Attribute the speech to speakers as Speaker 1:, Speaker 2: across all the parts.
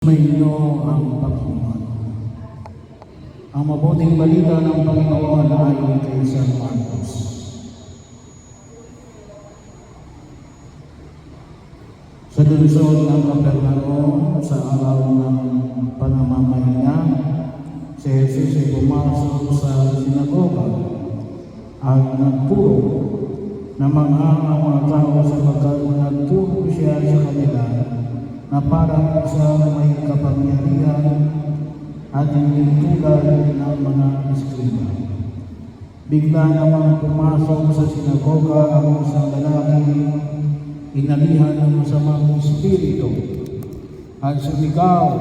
Speaker 1: Sumainyo ang Panginoon. Ang mabuting balita ng Panginoon ayon kay San Marcos. Sa lungsod ng Capernaum, sa araw ng panamamahinga, si Jesus ay pumasok sa sinagoga at nagturo na manghang ang mga tao sapagkat nagturo siya sa kanila na parang isang may kapangyarihan at hindi tulad ng mga eskriba. Bigla namang pumasok sa sinagoga ang isang lalaki, inalihan ng masamang espiritu, at sumigaw,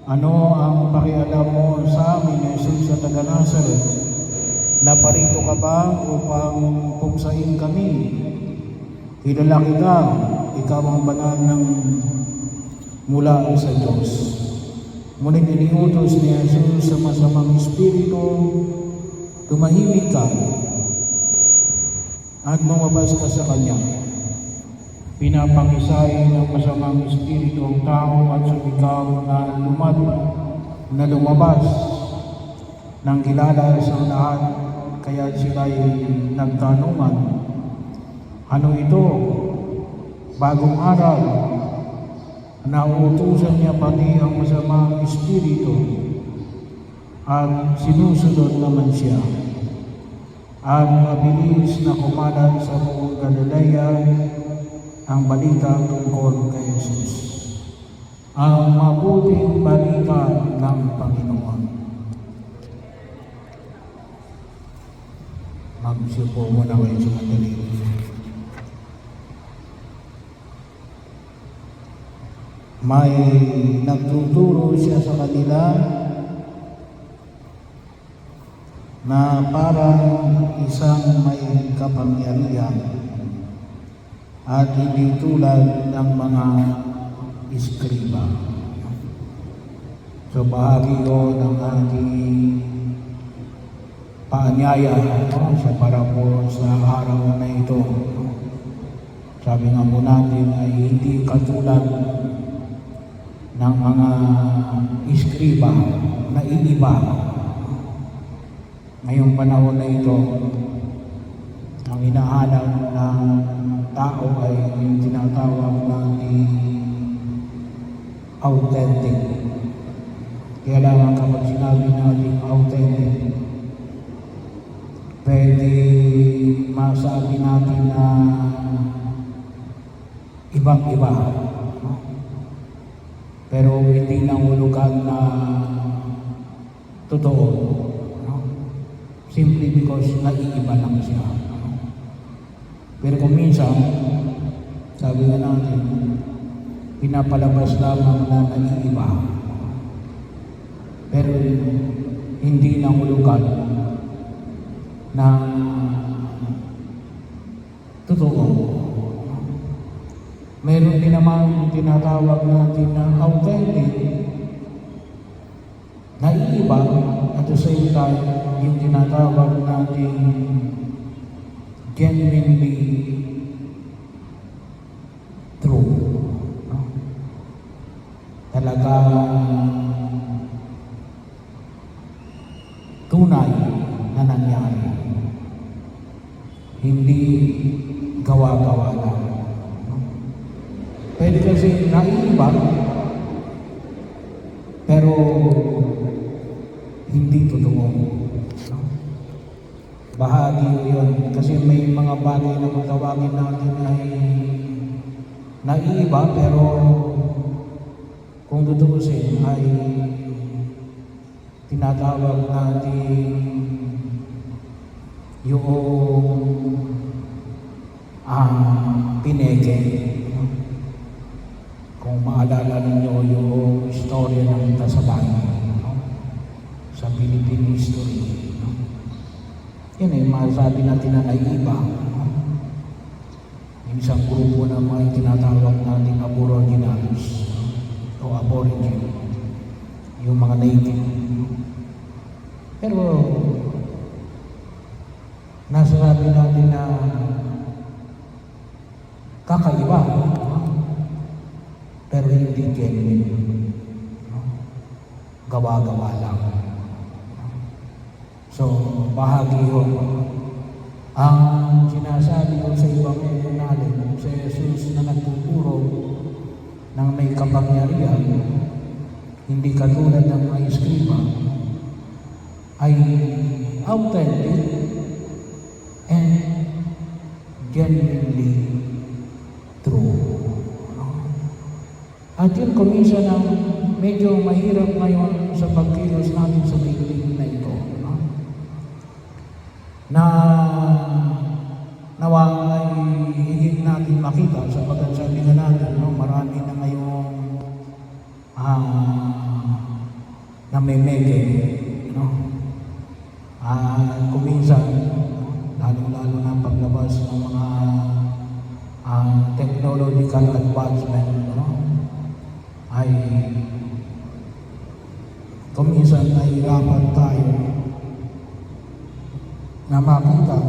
Speaker 1: "Ano ang pakialam mo sa amin, Jesus sa taga-Nazaret? Naparito ka ba upang puksain kami? Kilala kita, ikaw ang banal ng mula sa Diyos." Ngunit iniutos ni Jesus sa masamang espiritu, "Tumahimik ka at lumabas ka sa kanya." Pinapangisay ng masamang espiritu ang tao at sumigaw na lumabas nang kilala sa lahat, kaya sila'y nagtanungan, "Ano ito? Bagong araw, nauutusan niya pati ang masamang espiritu at sinusunod naman siya." At mabilis na kumalat sa buong Galilea ang balita tungkol kay Jesus. Ang mabuting balita ng Panginoon. Magsipo muna kayo sa madali. May nagtuturo siya sa kanila na parang isang may kapangyarihan at hindi tulad ng mga eskriba. So bahagi yun ng ating paanyaya sa para po sa araw na ito. Sabi nga po natin ay hindi katulad ng mga eskriba na iiba. Ngayong panahon na ito, ang hinahanap ng tao ay yung tinatawag natin authentic. Kaya lang kapag sinabi natin authentic, pwede masabi natin na ibang-iba. Pero hindi nangulugan na totoo. Simply because naiiba lang siya. Pero kung minsan, sabi nga natin, pinapalabas lamang na naiiba. Pero hindi nangulugan na totoo. Meron din naman tinatawag natin na authentic, naiiba, at the same time, yung tinatawag natin genuinely true. Talaga tunay na nangyari. Hindi gawa-gawa lang. Pwede kasi naiiba, pero hindi totoo. Bahagi yun. Kasi may mga bagay na kung tawagin natin ay naiiba, pero kung tutuusin ay tinatawag natin yung pineke. Kung maalala ninyo yung istorya ng Tasabay, sa Philippine history, yun ay masabi natin na naiiba. Yung isang grupo na mga tinatawag natin Aborigines o Aborigine, yung mga native. Pero nasasabi natin na kakaiba, pero hindi genuine. gawa-gawa lang. So, bahagi yun. Ang sinasabi ko sa Ebanghelyo natin, si Jesus na nagtuturo ng may kapangyarihan, hindi katulad ng mga eskriba, ay authentic and genuinely true. At yun kumisa ng medyo mahirap ngayon sa pagkilos natin sa daigdig na ito. Na nawa ay higit natin makita sapagkat sabi nga natin, marami na ngayong namemeke, kuminsan, lalo-lalo na paglabas ng mga technological advancement, ay kuminsan nahihirapan tayo na makita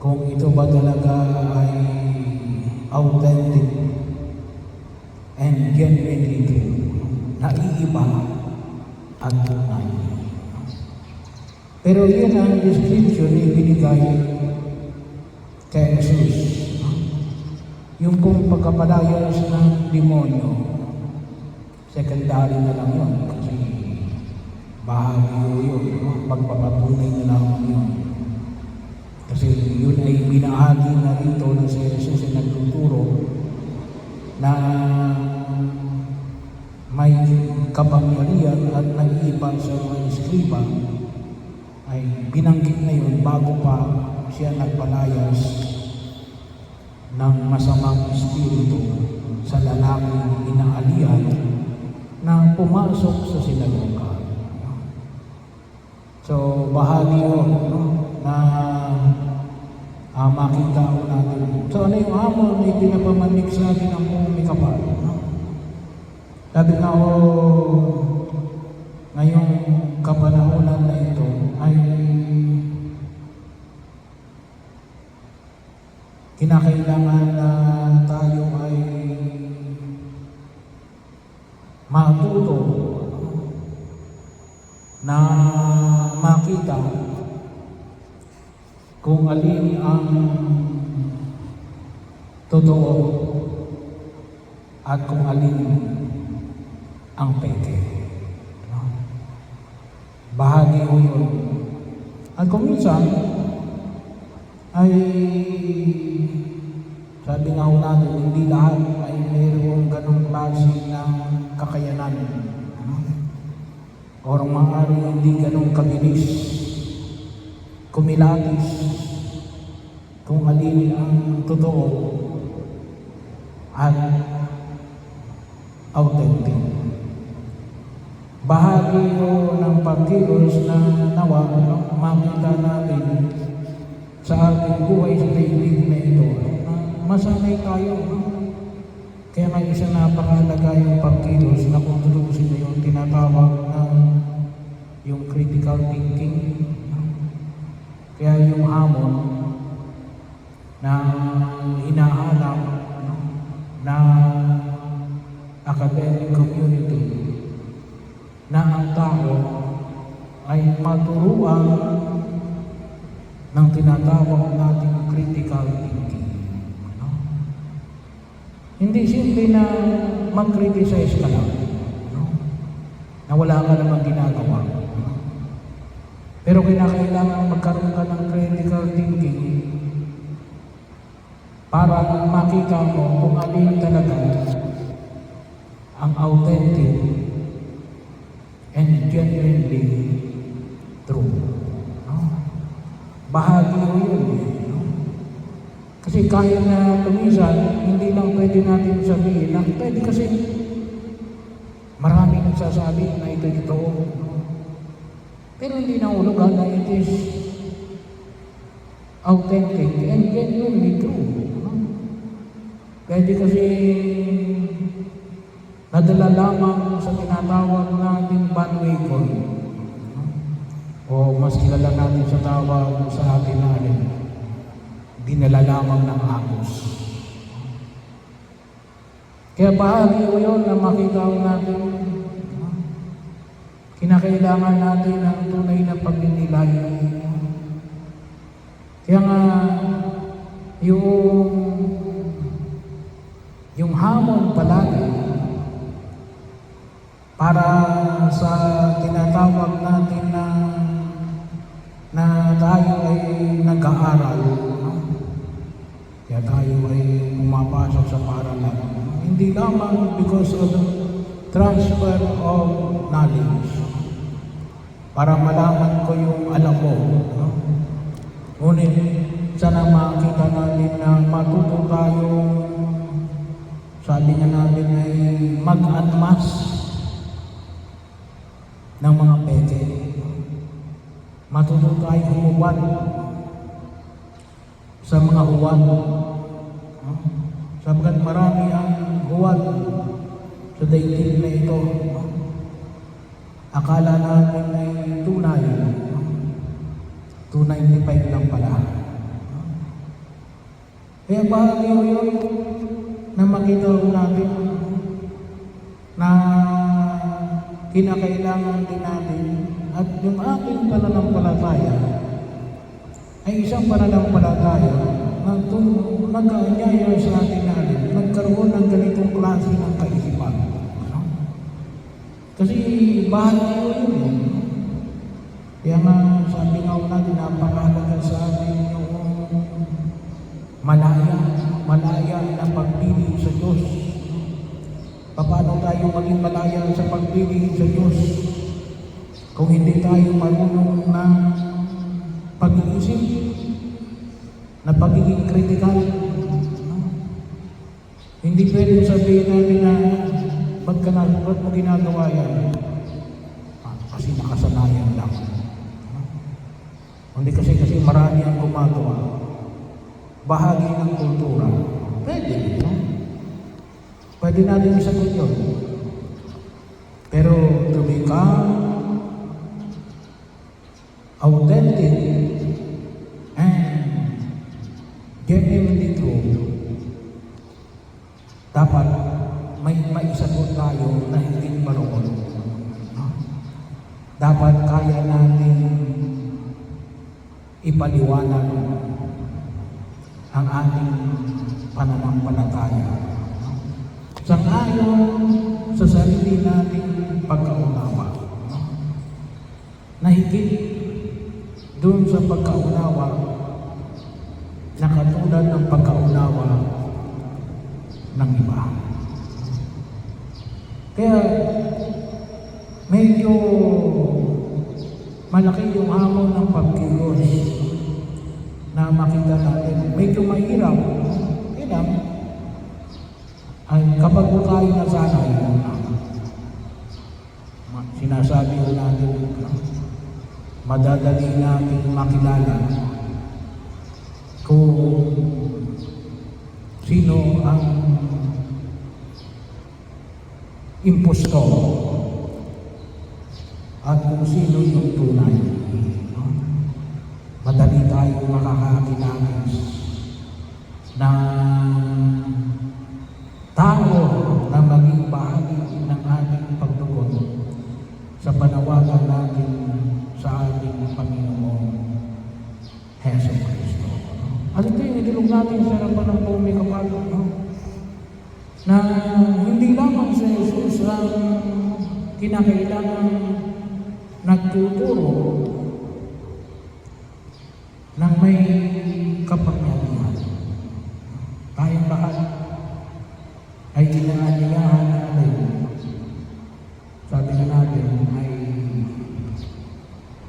Speaker 1: kung ito ba talaga ay authentic and genuinely true, naiiba at tunay. Pero yun ang description na ibinigay kay Jesus. Yung pong pagkapalayas ng demonyo, secondary na lang yun kasi bahagi yun, pagpapatunay na lang yun. Kasi yun ay binahagi na rito na si Jesus ay nagtuturo na may kapangyarihan at nag-iiba sa mga eskriba, ay binanggit na yun bago pa siya nagpalayas ng masamang espiritu sa lalaking inaalihan na pumasok sa sinagoga. So, bahagi yun, na makita ko natin. So, ano yung hamon na ipinapamanik sa atin ang buong kapal? Sabi nga ko, ngayong kapanahonan na ito ay kinakailangan na tayo ay matuto na makita kung alin ang totoo at kung alin ang peke. Bahagi ko yun. At kung minsan, ay sabi nga ho natin, hindi lahat ay mayroong ganong klase ng kakayanan. O maaari hindi ganong kabilis, kumilatis, kung alin ang totoo at authentic. Bahagi ko ng pagkilos na nawa, makita natin sa ating buhay sa daigdig na ito. Masanay tayo. Kaya may isa napakahalaga yung pagkilos na kung tutusin na yung tinatawag ng yung critical thinking. Kaya yung hamon na hinahanap na academic community na ang tao ay maturuan ng tinatawag nating critical thinking. Hindi simple na mag-criticize ka lang, na wala ka namang ginagawa. Pero kinakailangan magkaroon ka ng critical thinking para makita mo kung alin talaga ang authentic and genuinely true. Bahagi ko yun. Kasi kaya na tumisan, hindi lang pwede natin sabihin na pwede kasi marami nagsasabi na ito totoo. Pero hindi na ulugan na it is authentic and genuinely true. Pwede kasi nadala lamang sa tinatawag nating bandwagon. O mas kilala natin sa tawag sa atin na dinala lamang ng agos. Kaya bahagi ko yun na makita ko natin kinakailangan natin ng tunay na pagninilay. Kaya nga, yung hamon palagi para sa tinatawag natin na tayo ay nag-aaral, kaya tayo ay pumapasok sa paaralan. Hindi lamang because of the transfer of knowledge, para malaman ko yung alam ko. Ngunit sana makita natin na matuto tayo, sabi nga natin ay mag-advance ng mga peke. Matuto tayo humuwad sa mga huwad. Sapagkat marami ang huwad sa daigdig na ito. Akala natin ay tunay. 295 lang pala. Kaya bahagi yun na makita natin na kinakailangan din natin at yung aking pananampalataya ay isang pananampalataya na nag-aanyaya sa atin natin, nagkaroon ng ganitong klase ng kaisipan. Kasi bahagi yun. Kaya nga sabi nga natin, napakahalaga sa atin yung malaya na pagpili sa Diyos. Paano tayo maging malaya sa pagpili sa Diyos kung hindi tayo marunong na pag-iisip, na pagiging kritikal? Hindi pwedeng sabihin natin na ba't mo ginagawa yan? Kasi nakasanayan lang. Hindi kasi marami ang gumagawa. Bahagi ng kultura. Pwede, no? Pwede natin isagot yun. Pero to become authentic and genuinely true, dapat may maisagot tayo na hindi maroon. No? Dapat kaya natin ipaliwanag ang ating pananampalataya sang-ayon sa sarili nating pagkaunawa, na higit doon sa pagkaunawa na katulad ng pagkaunawa ng iba. Kaya medyo malaki yung hamon ng pagkilos na makita natin. Medyo mahirap. Ay kapag tayo nasanay, sinasabi ko natin, madadali natin makilala kung sino ang impostor at kung sino yung tunay. Madali tayo makakakilala na tao na maging bahagi ng ating pagtugon sa panawagan natin sa ating Panginoong Heso Kristo. At ito yung idulog natin sa harapan ng buong may kapal, na hindi lamang sa Jesus ang kinakailangan nagtuturo ng may kapangyarihan. Tayong lahat ay inaanyayahan natin. Sabi na natin ay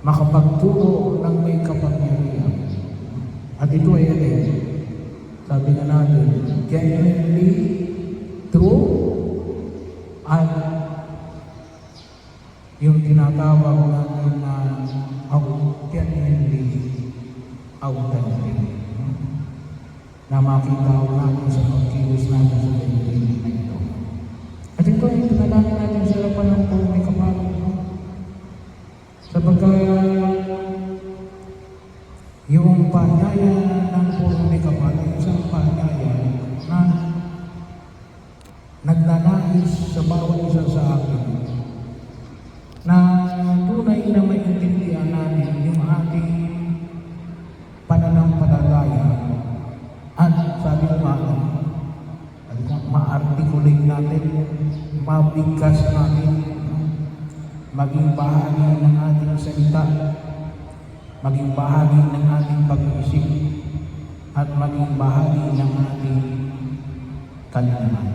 Speaker 1: makapagturo ng may kapangyarihan. At ito ay sabi na natin, genuinely true at yung tinatawag natin na genuinely authentic. Na makita natin sa pagkilos natin sa daigdig na ito. At ito ay pinalangin natin sa harapan ng buong may kapal. Sapagkat yung panyaya ng buong may kapal ay isang panyaya na nagnanais sa bawat isa sa akin na pananampalataya at sabi ko nga, ma-articulate natin, mabigkas natin, maging bahagi ng ating salita, maging bahagi ng ating pag-iisip, at maging bahagi ng ating kalinaman.